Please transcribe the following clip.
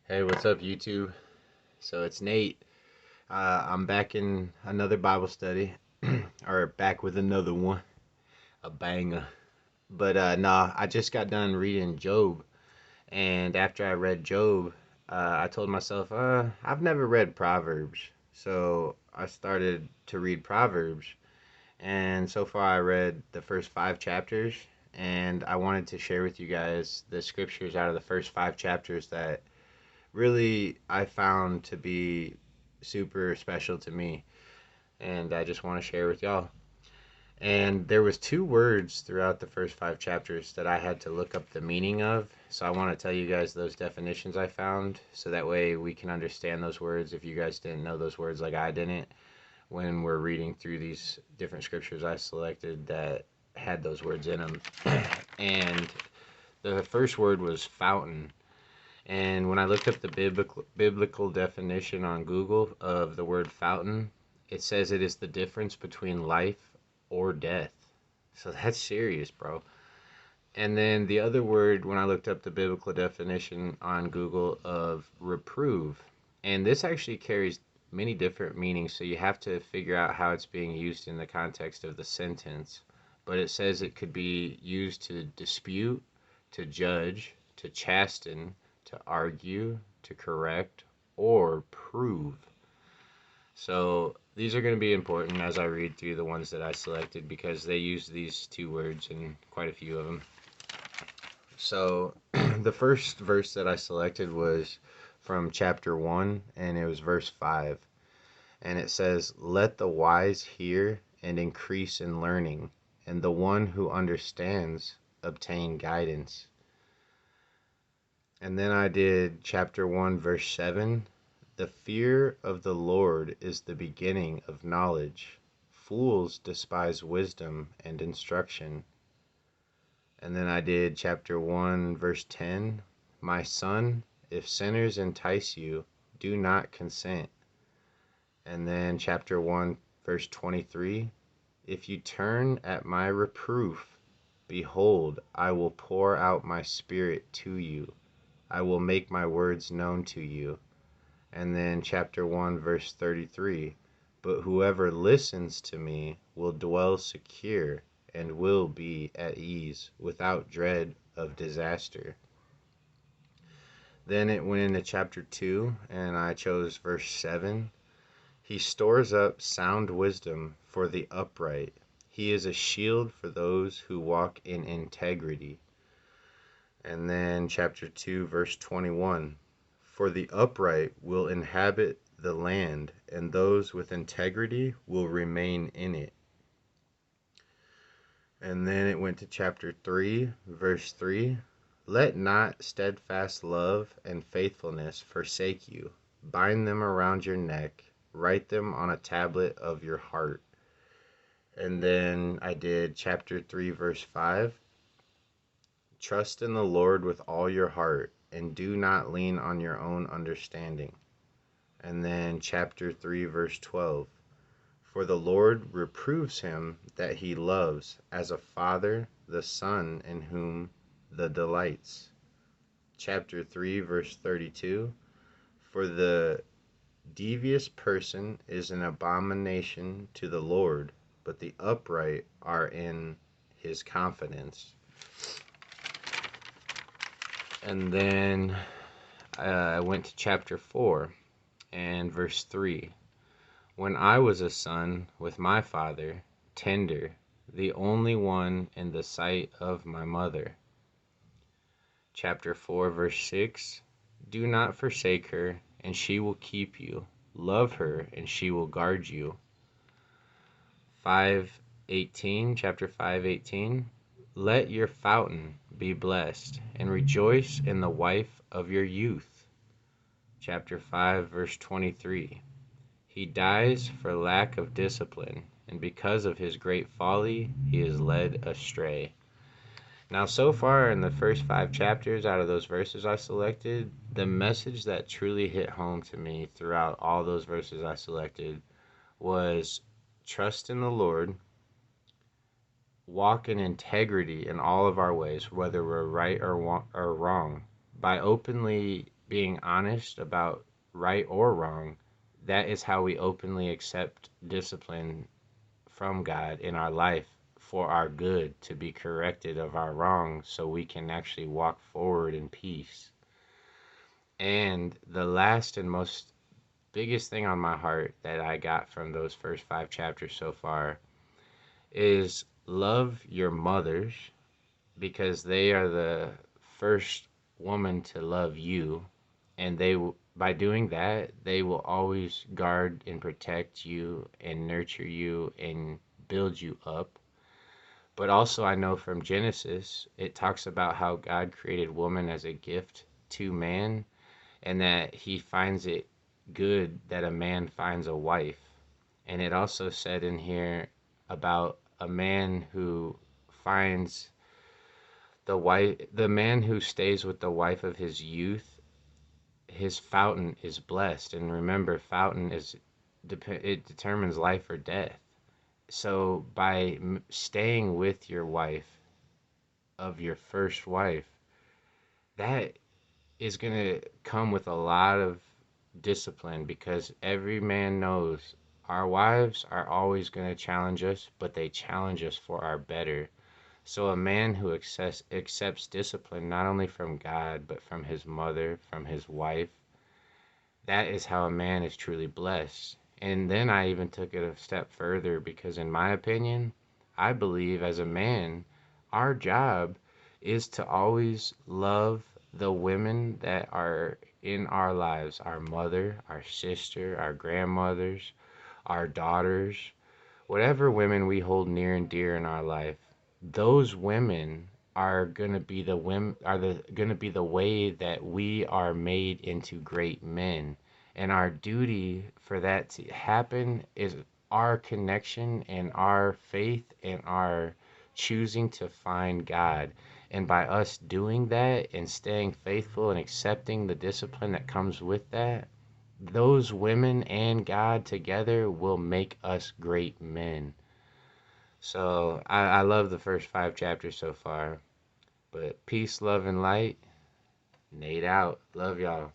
Hey, what's up, YouTube? So it's Nate. I'm back in another Bible study, or back with another one, a banger. But nah, I just got done reading Job, and after I read Job, I told myself, I've never read Proverbs, so I started to read Proverbs, and so far I read the first 5 chapters, and I wanted to share with you guys the scriptures out of the first 5 chapters that really I found to be super special to me, and I just want to share with y'all. And there was 2 words throughout the first 5 chapters that I had to look up the meaning of. So I want to tell you guys those definitions I found so that way we can understand those words if you guys didn't know those words like I didn't when we're reading through these different scriptures I selected that had those words in them. And the first word was fountain. And when I looked up the biblical definition on Google of the word fountain, it says it is the difference between life or death. So that's serious, bro. And then the other word, when I looked up the biblical definition on Google of reprove, and this actually carries many different meanings, so you have to figure out how it's being used in the context of the sentence. But it says it could be used to dispute, to judge, to chasten, to argue, to correct, or prove. So these are going to be important as I read through the ones that I selected because they use these 2 words in quite a few of them. So the first verse that I selected was from chapter 1, and it was verse 5. And it says, "Let the wise hear and increase in learning, and the one who understands obtain guidance." And then I did chapter 1, verse 7. "The fear of the Lord is the beginning of knowledge. Fools despise wisdom and instruction." And then I did chapter 1, verse 10. "My son, if sinners entice you, do not consent." And then chapter 1, verse 23. "If you turn at my reproof, behold, I will pour out my spirit to you. I will make my words known to you." And then chapter 1, verse 33. "But whoever listens to me will dwell secure and will be at ease without dread of disaster." Then it went into chapter 2, and I chose verse 7. "He stores up sound wisdom for the upright. He is a shield for those who walk in integrity." And then chapter 2, verse 21. "For the upright will inhabit the land, and those with integrity will remain in it." And then it went to chapter 3, verse 3. "Let not steadfast love and faithfulness forsake you. Bind them around your neck, write them on a tablet of your heart." And then I did chapter 3, verse 5. "Trust in the Lord with all your heart, and do not lean on your own understanding." And then chapter 3, verse 12. "For the Lord reproves him that he loves, as a father the son in whom the delights." Chapter 3, verse 32. "For the devious person is an abomination to the Lord, but the upright are in his confidence." And then I went to chapter 4 and verse 3. "When I was a son with my father, tender, the only one in the sight of my mother." Chapter 4, verse 6. "Do not forsake her, and she will keep you. Love her, and she will guard you." 5:18, chapter 5:18. "Let your fountain be blessed, and rejoice in the wife of your youth." Chapter 5, verse 23. "He dies for lack of discipline, and because of his great folly he is led astray." Now, so far in the first 5 chapters, out of those verses I selected, the message that truly hit home to me throughout all those verses I selected was trust in the Lord, walk in integrity in all of our ways, whether we're right or wrong, by openly being honest about right or wrong, that is how we openly accept discipline from God in our life for our good, to be corrected of our wrongs so we can actually walk forward in peace. And the last and most biggest thing on my heart that I got from those first 5 chapters so far is love your mothers, because they are the first woman to love you, and by doing that they will always guard and protect you and nurture you and build you up. But also, I know from Genesis, it talks about how God created woman as a gift to man, and that he finds it good that a man finds a wife. And it also said in here about a man who finds the man who stays with the wife of his youth, his fountain is blessed. And remember, fountain is it determines life or death. So by staying with your wife, of your first wife, that is going to come with a lot of discipline, because every man knows our wives are always going to challenge us, but they challenge us for our better. So a man who accepts discipline not only from God, but from his mother, from his wife, that is how a man is truly blessed. And then I even took it a step further, because in my opinion, I believe as a man, our job is to always love the women that are in our lives, our mother, our sister, our grandmothers, our daughters, whatever women we hold near and dear in our life. Those women are gonna be the women are the gonna be the way that we are made into great men. And our duty for that to happen is our connection and our faith and our choosing to find God. And by us doing that and staying faithful and accepting the discipline that comes with that, those women and God together will make us great men. So I love the first 5 chapters so far. But peace, love, and light. Nate out. Love y'all.